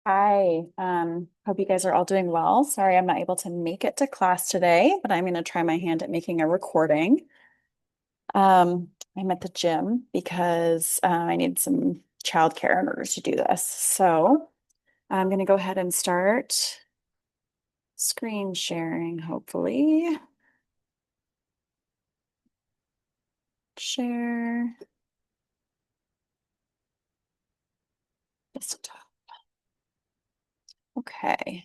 Hi, hope you guys are all doing well. Sorry, I'm not able to make it to class today, but I'm going to try my hand at making a recording. I'm at the gym because I need some childcare in order to do this. So I'm going to go ahead and start screen sharing, hopefully. Share desktop. Okay.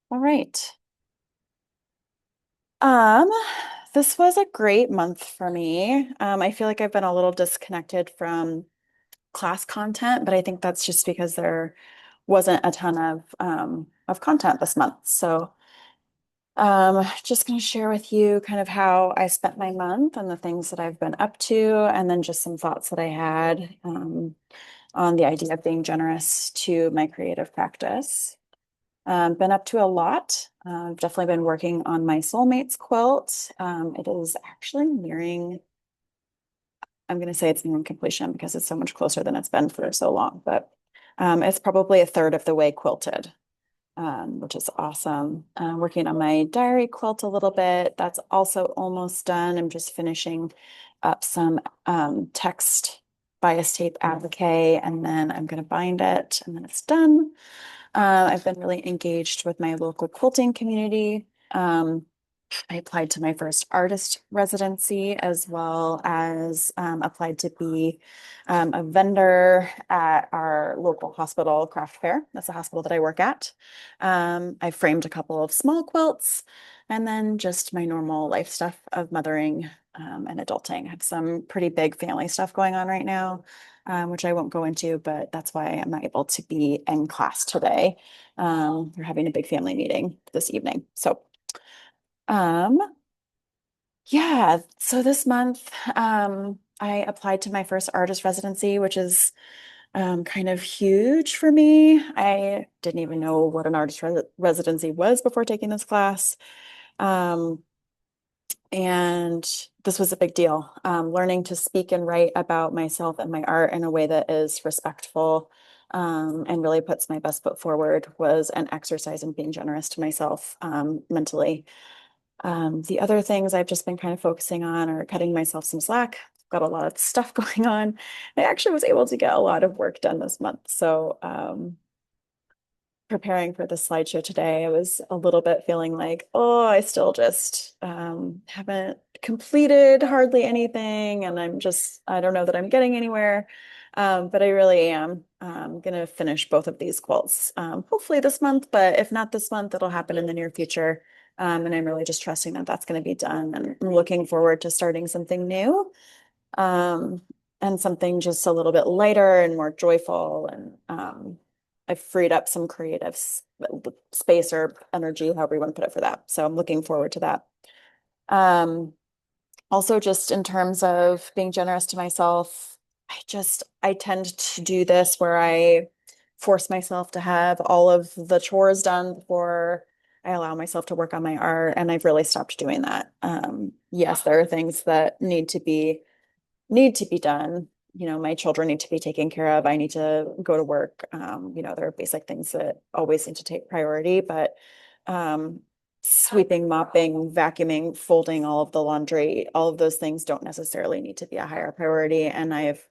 All right. Um, this was a great month for me. I feel like I've been a little disconnected from class content, but I think that's just because there wasn't a ton of content this month. So just going to share with you kind of how I spent my month and the things that I've been up to, and then just some thoughts that I had on the idea of being generous to my creative practice. Been up to a lot. I've definitely been working on my soulmates quilt. It is actually nearing, I'm going to say it's nearing completion because it's so much closer than it's been for so long, but it's probably a third of the way quilted, which is awesome. Working on my diary quilt a little bit. That's also almost done. I'm just finishing up some text bias tape applique, and then I'm going to bind it, and then it's done. I've been really engaged with my local quilting community. I applied to my first artist residency as well as applied to be a vendor at our local hospital craft fair. That's the hospital that I work at. I framed a couple of small quilts and then just my normal life stuff of mothering and adulting. I have some pretty big family stuff going on right now, which I won't go into, but that's why I'm not able to be in class today. We're having a big family meeting this evening. So, um, yeah, so this month I applied to my first artist residency, which is kind of huge for me. I didn't even know what an artist residency was before taking this class. Um, and this was a big deal. Learning to speak and write about myself and my art in a way that is respectful and really puts my best foot forward was an exercise in being generous to myself mentally. The other things I've just been kind of focusing on are cutting myself some slack. Got a lot of stuff going on. I actually was able to get a lot of work done this month. So, preparing for the slideshow today, I was a little bit feeling like, oh, I still just haven't completed hardly anything. And I don't know that I'm getting anywhere. But I really am going to finish both of these quilts, hopefully this month. But if not this month, it'll happen in the near future. And I'm really just trusting that that's going to be done. And I'm looking forward to starting something new um, and something just a little bit lighter and more joyful. And I've freed up some creative space or energy, however you want to put it for that. So I'm looking forward to that. Um, Also, just in terms of being generous to myself, I tend to do this where I force myself to have all of the chores done before I allow myself to work on my art, and I've really stopped doing that. Yes, there are things that need to be done. You know, my children need to be taken care of. I need to go to work. There are basic things that always need to take priority, but um, sweeping, mopping, vacuuming, folding all of the laundry, all of those things don't necessarily need to be a higher priority. And I've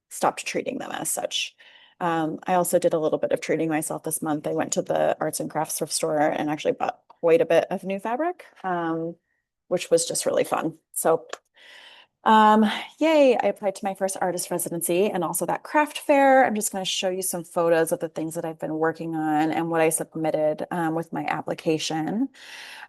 stopped treating them as such. I also did a little bit of treating myself this month. I went to the arts and crafts thrift store and actually bought quite a bit of new fabric, which was just really fun. So um, yay, I applied to my first artist residency and also that craft fair. I'm just going to show you some photos of the things that I've been working on and what I submitted with my application.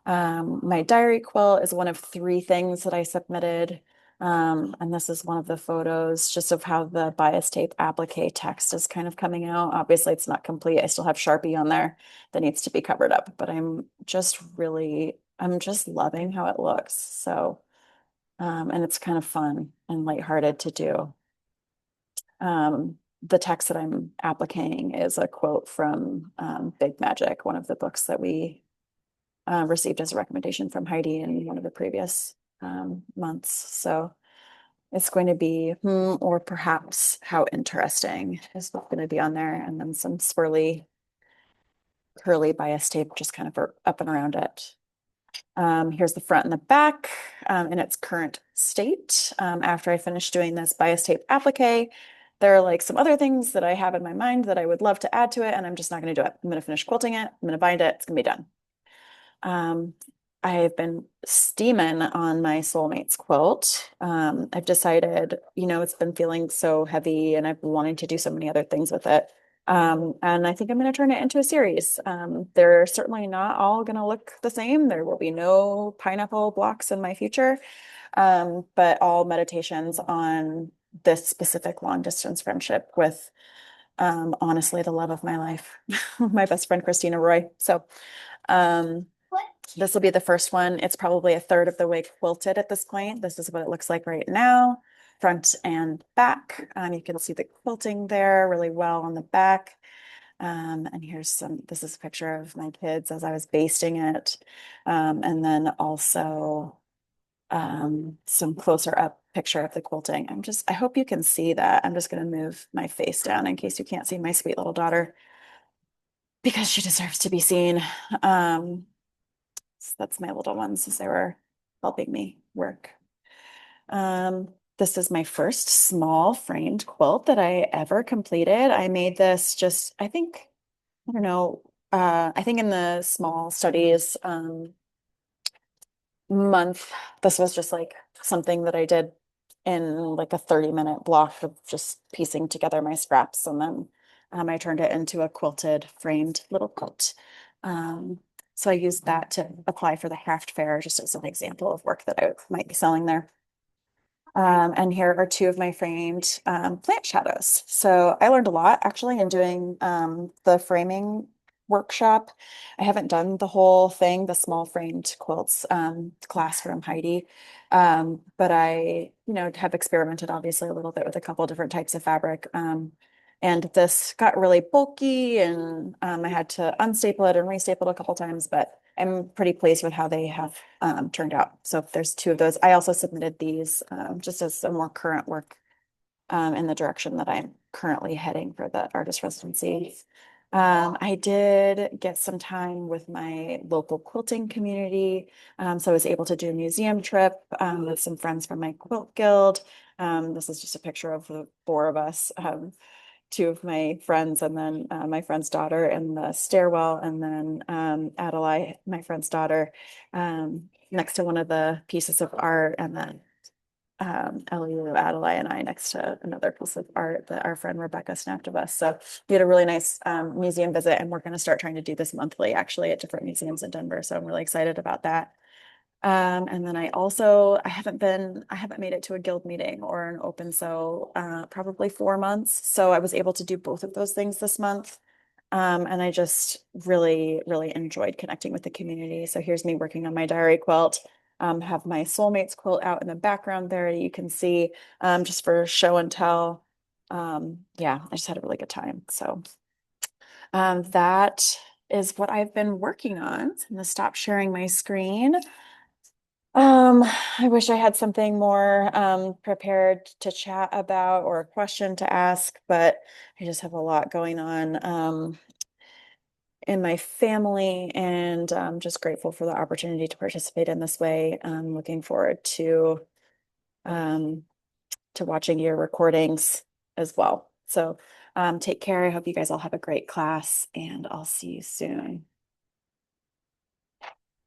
My diary quilt is one of three things that I submitted. And this is one of the photos just of how the bias tape applique text is kind of coming out. Obviously, it's not complete. I still have Sharpie on there that needs to be covered up, but I'm just loving how it looks. So, and it's kind of fun and lighthearted to do. The text that I'm appliquing is a quote from Big Magic, one of the books that we received as a recommendation from Heidi in one of the previous months. So It's going to be or perhaps how interesting is what's going to be on there, and then some swirly, curly bias tape just kind of up and around it. Here's the front and the back in its current state. After I finish doing this bias tape applique, there are like some other things that I have in my mind that I would love to add to it, and I'm just not going to do it. I'm going to finish quilting it. I'm going to bind it. It's going to be done. Um, I've been steaming on my soulmates quilt. I've decided, it's been feeling so heavy and I've been wanting to do so many other things with it. And I think I'm going to turn it into a series. They're certainly not all going to look the same. There will be no pineapple blocks in my future, but all meditations on this specific long distance friendship with, honestly, the love of my life, my best friend, Christina Roy. So, um, this will be the first one. It's probably a third of the way quilted at this point. This is what it looks like right now, front and back. You can see the quilting there really well on the back. And this is a picture of my kids as I was basting it. And then also some closer up picture of the quilting. I hope you can see that. I'm just going to move my face down in case you can't see my sweet little daughter because she deserves to be seen. So that's my little ones as they were helping me work. This is my first small framed quilt that I ever completed. I made this just, I don't know, I think in the small studies month, this was just like something that I did in like a 30-minute block of just piecing together my scraps. And then I turned it into a quilted framed little quilt. So I used that to apply for the Haft Fair just as an example of work that I might be selling there. And here are two of my framed plant shadows. So I learned a lot actually in doing the framing workshop. I haven't done the whole thing, the small framed quilts class from Heidi. But I, have experimented obviously a little bit with a couple different types of fabric. And this got really bulky and I had to unstaple it and restaple it a couple times, but I'm pretty pleased with how they have turned out. So if there's two of those, I also submitted these just as some more current work in the direction that I'm currently heading for the artist residency. I did get some time with my local quilting community. So I was able to do a museum trip with some friends from my quilt guild. This is just a picture of the four of us. Two of my friends and then my friend's daughter in the stairwell and then Adelie, my friend's daughter, next to one of the pieces of art and then Alia, Adelie and I next to another piece of art that our friend Rebecca snapped of us. So we had a really nice museum visit and we're going to start trying to do this monthly actually at different museums in Denver. So I'm really excited about that. And then I haven't made it to a guild meeting or an open sew probably 4 months. So I was able to do both of those things this month. And I just really, really enjoyed connecting with the community. So here's me working on my diary quilt. Have my soulmates quilt out in the background there. You can see just for show and tell. Yeah, I just had a really good time. So that is what I've been working on. I'm gonna stop sharing my screen. I wish I had something more prepared to chat about or a question to ask, but I just have a lot going on in my family and I'm just grateful for the opportunity to participate in this way. I'm looking forward um, to watching your recordings as well. So take care. I hope you guys all have a great class and I'll see you soon.